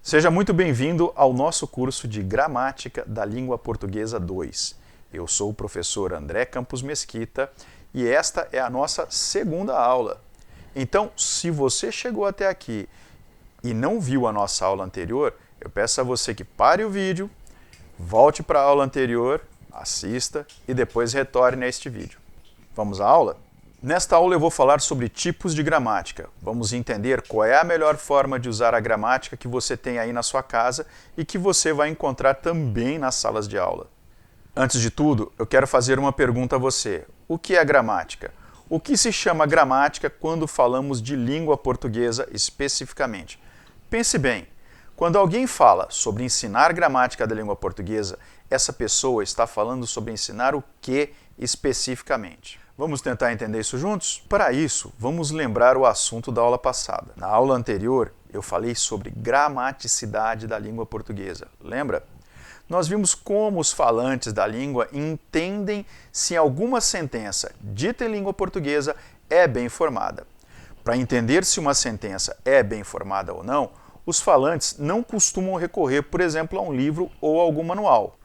Seja muito bem-vindo ao nosso curso de Gramática da Língua Portuguesa 2. Eu sou o professor André Campos Mesquita e esta é a nossa segunda aula. Então, se você chegou até aqui e não viu a nossa aula anterior, eu peço a você que pare o vídeo, volte para a aula anterior, assista e depois retorne a este vídeo. Vamos à aula? Nesta aula eu vou falar sobre tipos de gramática. Vamos entender qual é a melhor forma de usar a gramática que você tem aí na sua casa e que você vai encontrar também nas salas de aula. Antes de tudo, eu quero fazer uma pergunta a você. O que é gramática? O que se chama gramática quando falamos de língua portuguesa especificamente? Pense bem, quando alguém fala sobre ensinar gramática da língua portuguesa, essa pessoa está falando sobre ensinar o que especificamente? Vamos tentar entender isso juntos? Para isso, vamos lembrar o assunto da aula passada. Na aula anterior, eu falei sobre gramaticidade da língua portuguesa. Lembra? Nós vimos como os falantes da língua entendem se alguma sentença dita em língua portuguesa é bem formada. Para entender se uma sentença é bem formada ou não, os falantes não costumam recorrer, por exemplo, a um livro ou a algum manual.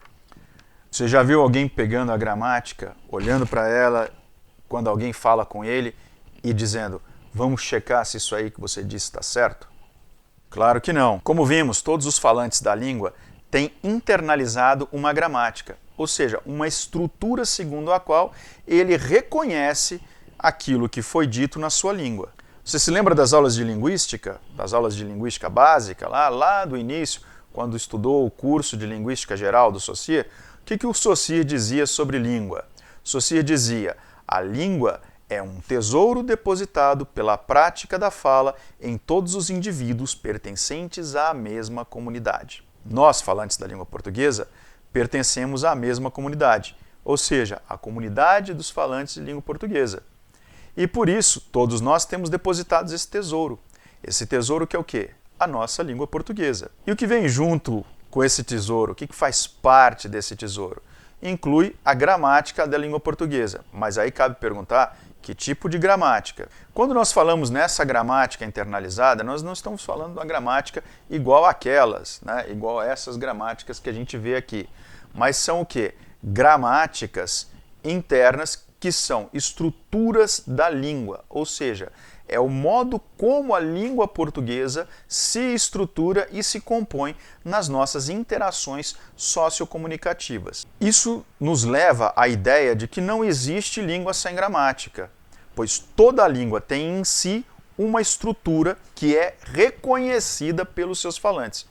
Você já viu alguém pegando a gramática, olhando para ela quando alguém fala com ele e dizendo, vamos checar se isso aí que você disse está certo? Claro que não. Como vimos, todos os falantes da língua têm internalizado uma gramática, ou seja, uma estrutura segundo a qual ele reconhece aquilo que foi dito na sua língua. Você se lembra das aulas de linguística básica, lá do início, quando estudou o curso de Linguística Geral do Saussure? O que o Saussure dizia sobre língua? Saussure dizia, a língua é um tesouro depositado pela prática da fala em todos os indivíduos pertencentes à mesma comunidade. Nós, falantes da língua portuguesa, pertencemos à mesma comunidade, ou seja, a comunidade dos falantes de língua portuguesa. E por isso, todos nós temos depositados esse tesouro. Esse tesouro que é o quê? A nossa língua portuguesa. E o que vem junto com esse tesouro? O que faz parte desse tesouro? Inclui a gramática da língua portuguesa. Mas aí cabe perguntar que tipo de gramática. Quando nós falamos nessa gramática internalizada, nós não estamos falando de uma gramática igual àquelas, né? Igual a essas gramáticas que a gente vê aqui. Mas são o quê? Gramáticas internas que são estruturas da língua, ou seja, é o modo como a língua portuguesa se estrutura e se compõe nas nossas interações sociocomunicativas. Isso nos leva à ideia de que não existe língua sem gramática, pois toda língua tem em si uma estrutura que é reconhecida pelos seus falantes.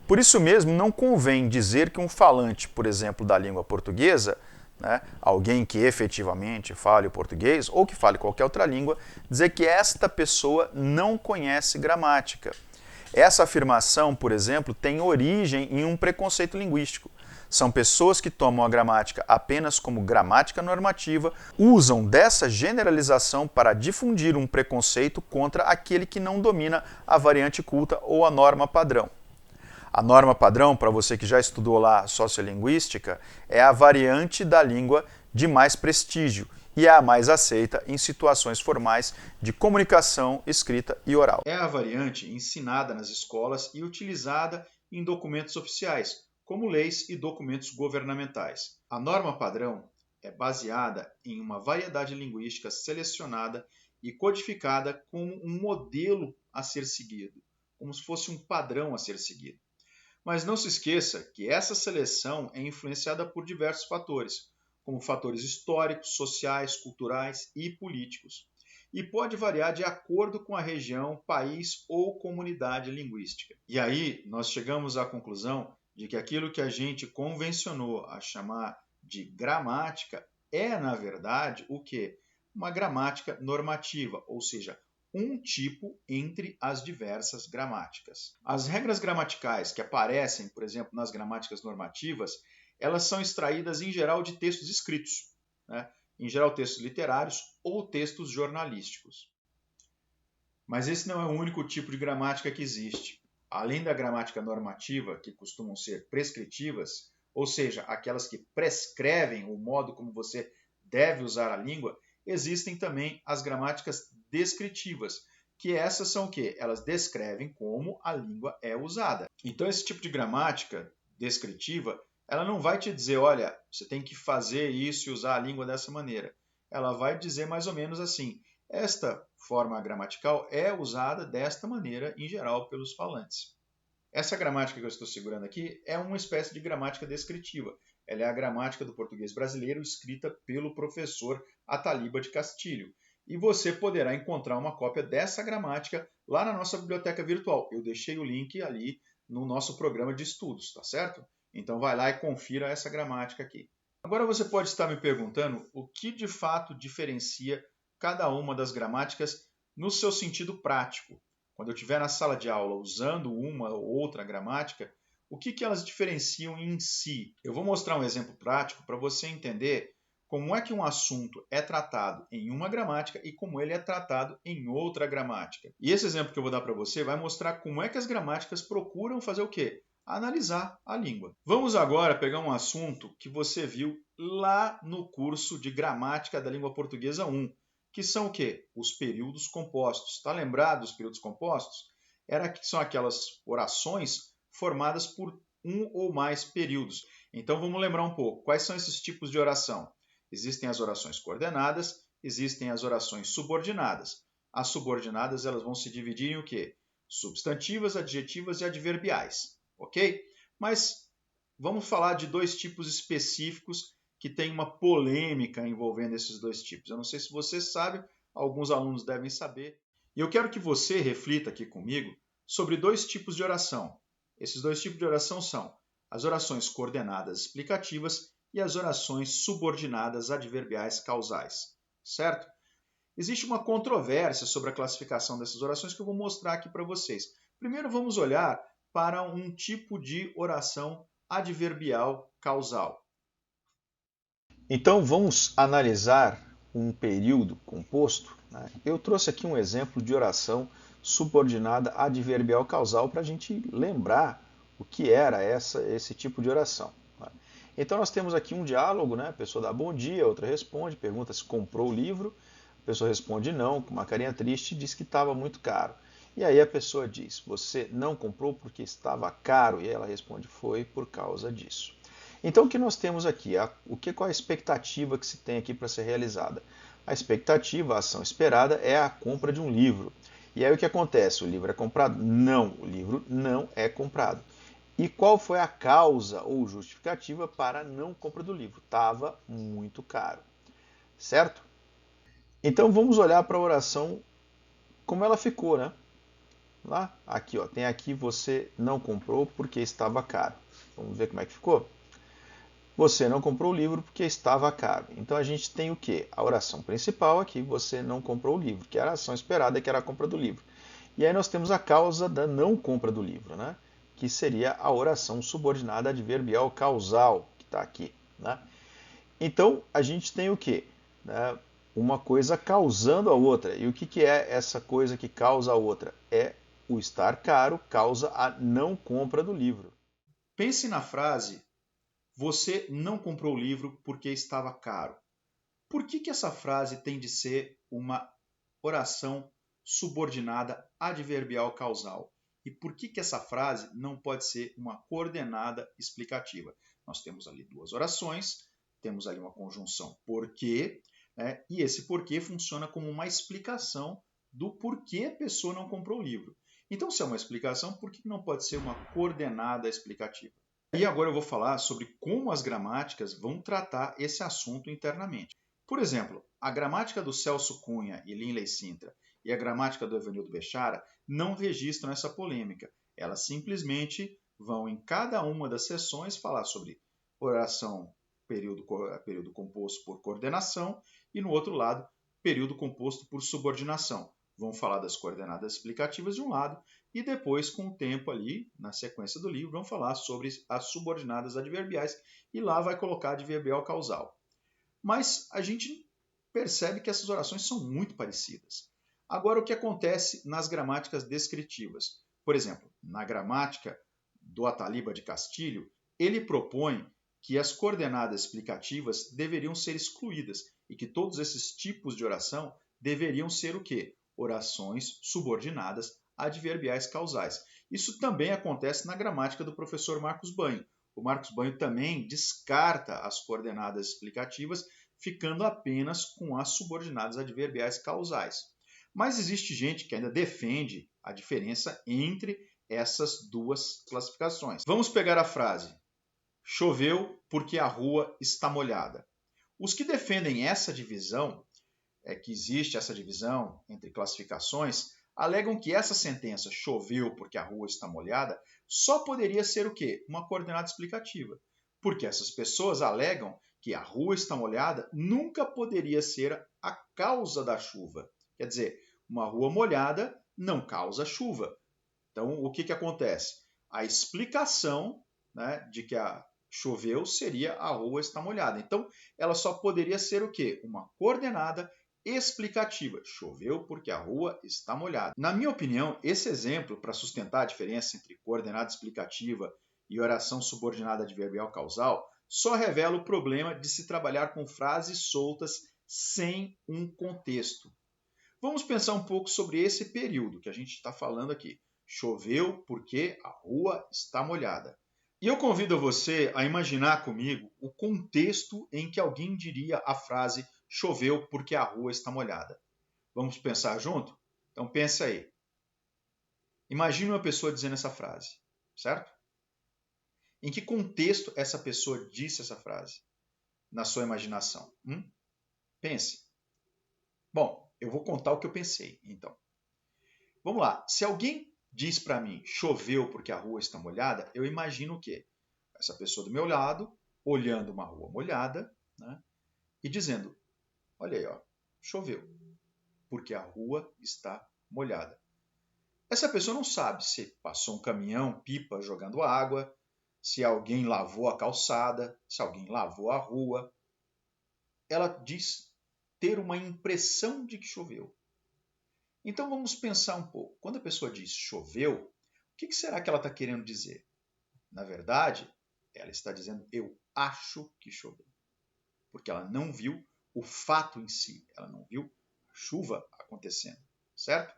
Por isso mesmo, não convém dizer que um falante, por exemplo, da língua portuguesa, alguém que efetivamente fale o português ou que fale qualquer outra língua, dizer que esta pessoa não conhece gramática. Essa afirmação, por exemplo, tem origem em um preconceito linguístico. São pessoas que tomam a gramática apenas como gramática normativa, usam dessa generalização para difundir um preconceito contra aquele que não domina a variante culta ou a norma padrão. A norma padrão, para você que já estudou lá sociolinguística, é a variante da língua de mais prestígio e é a mais aceita em situações formais de comunicação escrita e oral. É a variante ensinada nas escolas e utilizada em documentos oficiais, como leis e documentos governamentais. A norma padrão é baseada em uma variedade linguística selecionada e codificada como um modelo a ser seguido, como se fosse um padrão a ser seguido. Mas não se esqueça que essa seleção é influenciada por diversos fatores, como fatores históricos, sociais, culturais e políticos, e pode variar de acordo com a região, país ou comunidade linguística. E aí nós chegamos à conclusão de que aquilo que a gente convencionou a chamar de gramática é, na verdade, o quê? Uma gramática normativa, ou seja, um tipo entre as diversas gramáticas. As regras gramaticais que aparecem, por exemplo, nas gramáticas normativas, elas são extraídas em geral de textos escritos, em geral textos literários ou textos jornalísticos. Mas esse não é o único tipo de gramática que existe. Além da gramática normativa, que costumam ser prescritivas, ou seja, aquelas que prescrevem o modo como você deve usar a língua, existem também as gramáticas descritivas, que essas são o quê? Elas descrevem como a língua é usada. Então, esse tipo de gramática descritiva, ela não vai te dizer, olha, você tem que fazer isso e usar a língua dessa maneira. Ela vai dizer mais ou menos assim, esta forma gramatical é usada desta maneira, em geral, pelos falantes. Essa gramática que eu estou segurando aqui é uma espécie de gramática descritiva. Ela é a gramática do português brasileiro escrita pelo professor Ataliba de Castilho. E você poderá encontrar uma cópia dessa gramática lá na nossa biblioteca virtual. Eu deixei o link ali no nosso programa de estudos, tá certo? Então vai lá e confira essa gramática aqui. Agora você pode estar me perguntando o que de fato diferencia cada uma das gramáticas no seu sentido prático. Quando eu estiver na sala de aula usando uma ou outra gramática, o que elas diferenciam em si? Eu vou mostrar um exemplo prático para você entender como é que um assunto é tratado em uma gramática e como ele é tratado em outra gramática. E esse exemplo que eu vou dar para você vai mostrar como é que as gramáticas procuram fazer o quê? Analisar a língua. Vamos agora pegar um assunto que você viu lá no curso de Gramática da Língua Portuguesa 1, que são o quê? Os períodos compostos. Está lembrado dos períodos compostos? São aquelas orações formadas por um ou mais períodos. Então vamos lembrar um pouco. Quais são esses tipos de oração? Existem as orações coordenadas, existem as orações subordinadas. As subordinadas elas vão se dividir em o quê? Substantivas, adjetivas e adverbiais. Ok? Mas vamos falar de dois tipos específicos que tem uma polêmica envolvendo esses dois tipos. Eu não sei se você sabe, alguns alunos devem saber. E eu quero que você reflita aqui comigo sobre dois tipos de oração. Esses dois tipos de oração são as orações coordenadas explicativas e as orações subordinadas adverbiais causais. Certo? Existe uma controvérsia sobre a classificação dessas orações que eu vou mostrar aqui para vocês. Primeiro vamos olhar para um tipo de oração adverbial causal. Então vamos analisar um período composto. Eu trouxe aqui um exemplo de oração subordinada adverbial causal para a gente lembrar o que era esse tipo de oração. Então nós temos aqui um diálogo, a pessoa dá bom dia, a outra responde, pergunta se comprou o livro, a pessoa responde não, com uma carinha triste, e diz que estava muito caro. E aí a pessoa diz, você não comprou porque estava caro? E ela responde, foi por causa disso. Então o que nós temos aqui? Qual a expectativa que se tem aqui para ser realizada? A expectativa, a ação esperada, é a compra de um livro. E aí o que acontece? O livro é comprado? Não, o livro não é comprado. E qual foi a causa ou justificativa para a não compra do livro? Estava muito caro. Certo? Então vamos olhar para a oração como ela ficou, Lá, aqui, tem aqui você não comprou porque estava caro. Vamos ver como é que ficou? Você não comprou o livro porque estava caro. Então a gente tem o quê? A oração principal aqui, você não comprou o livro, que era a ação esperada, que era a compra do livro. E aí nós temos a causa da não compra do livro, que seria a oração subordinada adverbial causal, que está aqui. Então a gente tem o quê? Uma coisa causando a outra. E o que é essa coisa que causa a outra? É o estar caro causa a não compra do livro. Pense na frase, você não comprou o livro porque estava caro. Por que essa frase tem de ser uma oração subordinada adverbial causal? E por que essa frase não pode ser uma coordenada explicativa? Nós temos ali duas orações, temos ali uma conjunção porque, e esse porquê funciona como uma explicação do porquê a pessoa não comprou o livro. Então, se é uma explicação, por que não pode ser uma coordenada explicativa? E agora eu vou falar sobre como as gramáticas vão tratar esse assunto internamente. Por exemplo, a gramática do Celso Cunha e Linley Sintra e a gramática do Evanildo Bechara não registram essa polêmica. Elas simplesmente vão em cada uma das seções falar sobre oração período composto por coordenação e no outro lado, período composto por subordinação. Vão falar das coordenadas explicativas de um lado e depois, com o tempo ali, na sequência do livro, vão falar sobre as subordinadas adverbiais e lá vai colocar adverbial causal. Mas a gente percebe que essas orações são muito parecidas. Agora, o que acontece nas gramáticas descritivas? Por exemplo, na gramática do Ataliba de Castilho, ele propõe que as coordenadas explicativas deveriam ser excluídas e que todos esses tipos de oração deveriam ser o quê? orações subordinadas adverbiais causais. Isso também acontece na gramática do professor Marcos Banho. O Marcos Banho também descarta as coordenadas explicativas, ficando apenas com as subordinadas adverbiais causais. Mas existe gente que ainda defende a diferença entre essas duas classificações. Vamos pegar a frase: choveu porque a rua está molhada. Os que defendem essa divisão, que existe essa divisão entre classificações, alegam que essa sentença, choveu porque a rua está molhada, só poderia ser o quê? Uma coordenada explicativa. Porque essas pessoas alegam que a rua está molhada nunca poderia ser a causa da chuva. Quer dizer, uma rua molhada não causa chuva. Então, o que acontece? A explicação, né, de que choveu seria a rua está molhada. Então, ela só poderia ser o quê? Uma coordenada explicativa. Choveu porque a rua está molhada. Na minha opinião, esse exemplo, para sustentar a diferença entre coordenada explicativa e oração subordinada adverbial causal, só revela o problema de se trabalhar com frases soltas sem um contexto. Vamos pensar um pouco sobre esse período que a gente está falando aqui. Choveu porque a rua está molhada. E eu convido você a imaginar comigo o contexto em que alguém diria a frase choveu porque a rua está molhada. Vamos pensar junto? Então pense aí. Imagine uma pessoa dizendo essa frase, certo? Em que contexto essa pessoa disse essa frase? Na sua imaginação. Pense. Bom, eu vou contar o que eu pensei, então. Vamos lá. Se alguém diz para mim, choveu porque a rua está molhada, eu imagino o quê? Essa pessoa do meu lado, olhando uma rua molhada, né, e dizendo, olha aí, ó, choveu porque a rua está molhada. Essa pessoa não sabe se passou um caminhão, pipa, jogando água, se alguém lavou a calçada, se alguém lavou a rua. Ela diz ter uma impressão de que choveu. Então vamos pensar um pouco. Quando a pessoa diz choveu, o que será que ela está querendo dizer? Na verdade, ela está dizendo eu acho que choveu. Porque ela não viu o fato em si, ela não viu a chuva acontecendo, certo?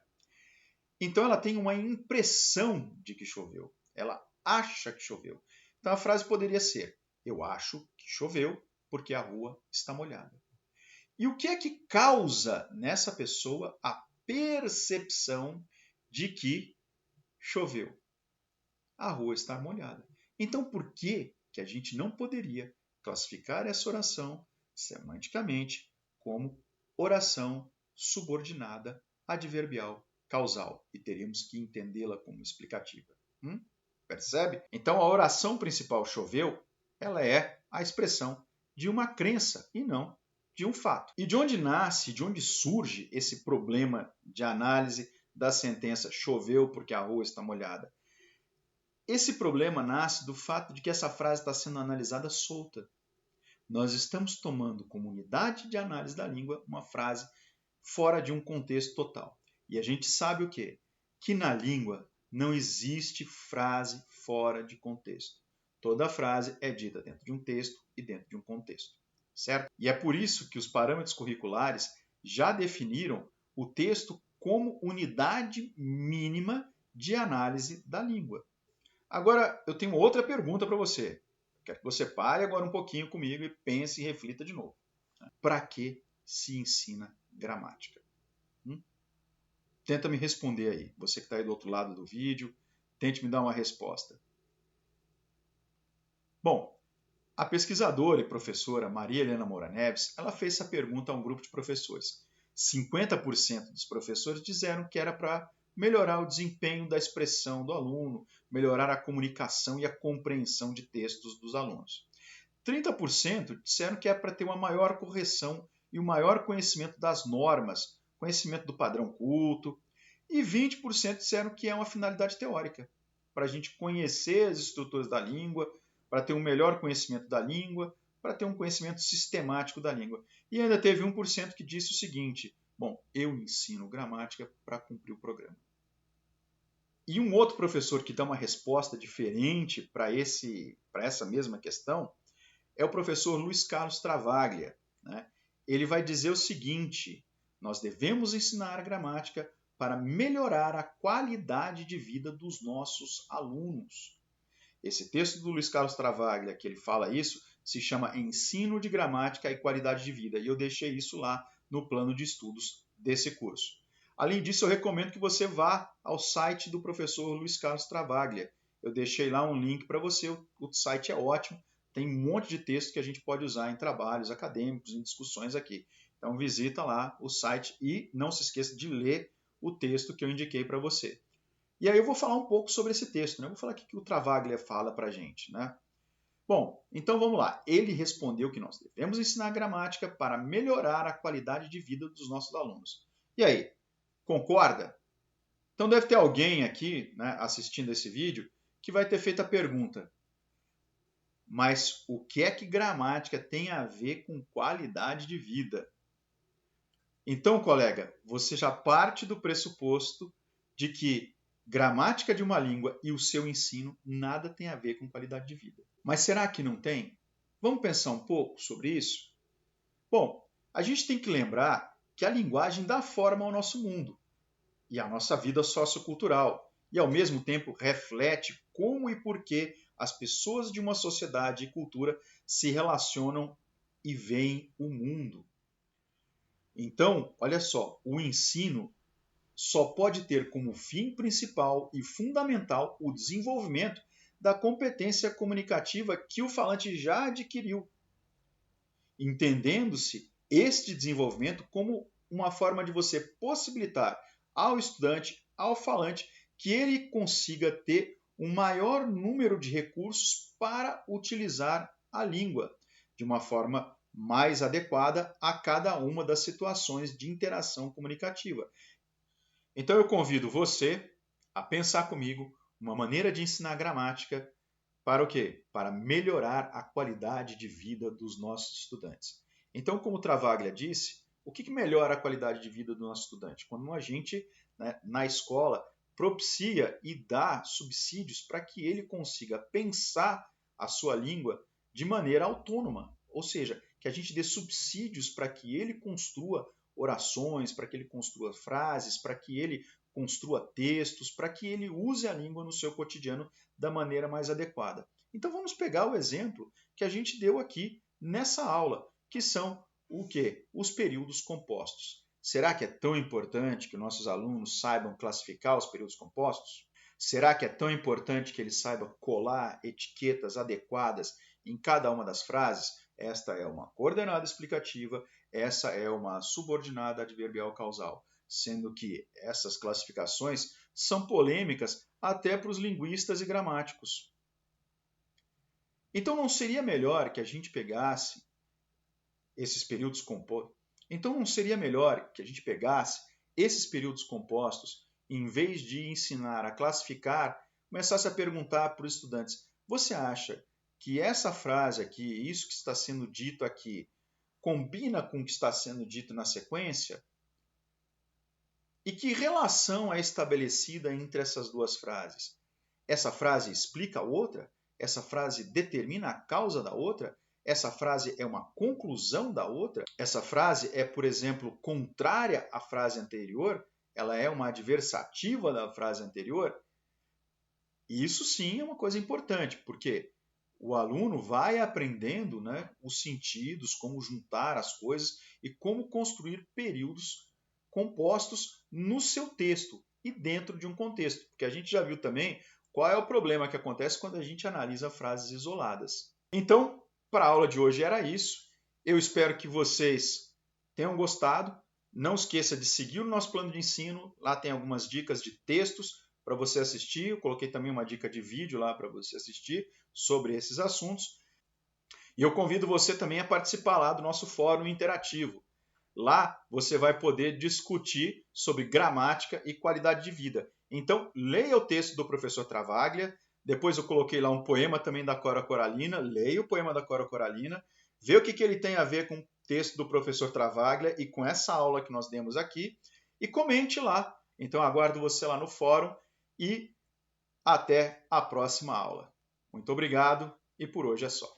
Então ela tem uma impressão de que choveu, ela acha que choveu. Então a frase poderia ser: eu acho que choveu porque a rua está molhada. E o que é que causa nessa pessoa a percepção de que choveu? A rua está molhada. Então por que a gente não poderia classificar essa oração semanticamente como oração subordinada adverbial causal e teríamos que entendê-la como explicativa? Percebe? Então a oração principal choveu, ela é a expressão de uma crença e não de um fato. E de onde nasce, de onde surge esse problema de análise da sentença choveu porque a rua está molhada? Esse problema nasce do fato de que essa frase está sendo analisada solta. Nós estamos tomando como unidade de análise da língua uma frase fora de um contexto total. E a gente sabe o quê? Que na língua não existe frase fora de contexto. Toda frase é dita dentro de um texto e dentro de um contexto, certo? E é por isso que os parâmetros curriculares já definiram o texto como unidade mínima de análise da língua. Agora, eu tenho outra pergunta para você. Quero que você pare agora um pouquinho comigo e pense e reflita de novo. Para que se ensina gramática? Tenta me responder aí. Você que está aí do outro lado do vídeo, tente me dar uma resposta. Bom, a pesquisadora e professora Maria Helena Moura Neves, ela fez essa pergunta a um grupo de professores. 50% dos professores disseram que era para melhorar o desempenho da expressão do aluno, melhorar a comunicação e a compreensão de textos dos alunos. 30% disseram que é para ter uma maior correção e um maior conhecimento das normas, conhecimento do padrão culto, e 20% disseram que é uma finalidade teórica, para a gente conhecer as estruturas da língua, para ter um melhor conhecimento da língua, para ter um conhecimento sistemático da língua. E ainda teve 1% que disse o seguinte: bom, eu ensino gramática para cumprir o programa. E um outro professor que dá uma resposta diferente para essa mesma questão é o professor Luiz Carlos Travaglia, né? Ele vai dizer o seguinte: nós devemos ensinar a gramática para melhorar a qualidade de vida dos nossos alunos. Esse texto do Luiz Carlos Travaglia, que ele fala isso, se chama Ensino de Gramática e Qualidade de Vida, e eu deixei isso lá no plano de estudos desse curso. Além disso, eu recomendo que você vá ao site do professor Luiz Carlos Travaglia. Eu deixei lá um link para você, o site é ótimo, tem um monte de texto que a gente pode usar em trabalhos acadêmicos, em discussões aqui. Então visita lá o site e não se esqueça de ler o texto que eu indiquei para você. E aí eu vou falar um pouco sobre esse texto, né? Eu vou falar o que o Travaglia fala para a gente, né? Bom, então vamos lá. Ele respondeu que nós devemos ensinar gramática para melhorar a qualidade de vida dos nossos alunos. E aí, concorda? Então deve ter alguém aqui, né, assistindo esse vídeo que vai ter feito a pergunta: mas o que é que gramática tem a ver com qualidade de vida? Então, colega, você já parte do pressuposto de que gramática de uma língua e o seu ensino nada tem a ver com qualidade de vida. Mas será que não tem? Vamos pensar um pouco sobre isso? Bom, a gente tem que lembrar que a linguagem dá forma ao nosso mundo e à nossa vida sociocultural, e ao mesmo tempo reflete como e por que as pessoas de uma sociedade e cultura se relacionam e veem o mundo. Então, olha só, o ensino só pode ter como fim principal e fundamental o desenvolvimento da competência comunicativa que o falante já adquiriu, entendendo-se este desenvolvimento como uma forma de você possibilitar ao estudante, ao falante, que ele consiga ter um maior número de recursos para utilizar a língua de uma forma mais adequada a cada uma das situações de interação comunicativa. Então eu convido você a pensar comigo uma maneira de ensinar gramática para o quê? Para melhorar a qualidade de vida dos nossos estudantes. Então, como o Travaglia disse, o que melhora a qualidade de vida do nosso estudante? Quando a gente, né, na escola, propicia e dá subsídios para que ele consiga pensar a sua língua de maneira autônoma, ou seja, que a gente dê subsídios para que ele construa orações, para que ele construa frases, para que ele construa textos, para que ele use a língua no seu cotidiano da maneira mais adequada. Então vamos pegar o exemplo que a gente deu aqui nessa aula, que são o quê? Os períodos compostos. Será que é tão importante que nossos alunos saibam classificar os períodos compostos? Será que é tão importante que eles saibam colar etiquetas adequadas em cada uma das frases? Esta é uma coordenada explicativa, essa é uma subordinada adverbial causal, sendo que essas classificações são polêmicas até para os linguistas e gramáticos. Então não seria melhor que a gente pegasse esses períodos compostos? Então não seria melhor que a gente pegasse esses períodos compostos, em vez de ensinar a classificar, começasse a perguntar para os estudantes: você acha que essa frase aqui, isso que está sendo dito aqui, combina com o que está sendo dito na sequência? E que relação é estabelecida entre essas duas frases? Essa frase explica a outra? Essa frase determina a causa da outra? Essa frase é uma conclusão da outra? Essa frase é, por exemplo, contrária à frase anterior? Ela é uma adversativa da frase anterior? Isso sim é uma coisa importante, porque o aluno vai aprendendo, né, os sentidos, como juntar as coisas e como construir períodos compostos no seu texto e dentro de um contexto. Porque a gente já viu também qual é o problema que acontece quando a gente analisa frases isoladas. Então, para a aula de hoje era isso. Eu espero que vocês tenham gostado. Não esqueça de seguir o nosso plano de ensino. Lá tem algumas dicas de textos para você assistir. Eu coloquei também uma dica de vídeo lá para você assistir sobre esses assuntos. E eu convido você também a participar lá do nosso fórum interativo. Lá você vai poder discutir sobre gramática e qualidade de vida. Então, leia o texto do professor Travaglia. Depois eu coloquei lá um poema também da Cora Coralina. Leia o poema da Cora Coralina. Vê o que ele tem a ver com o texto do professor Travaglia e com essa aula que nós demos aqui. E comente lá. Então, aguardo você lá no fórum. E até a próxima aula. Muito obrigado e por hoje é só.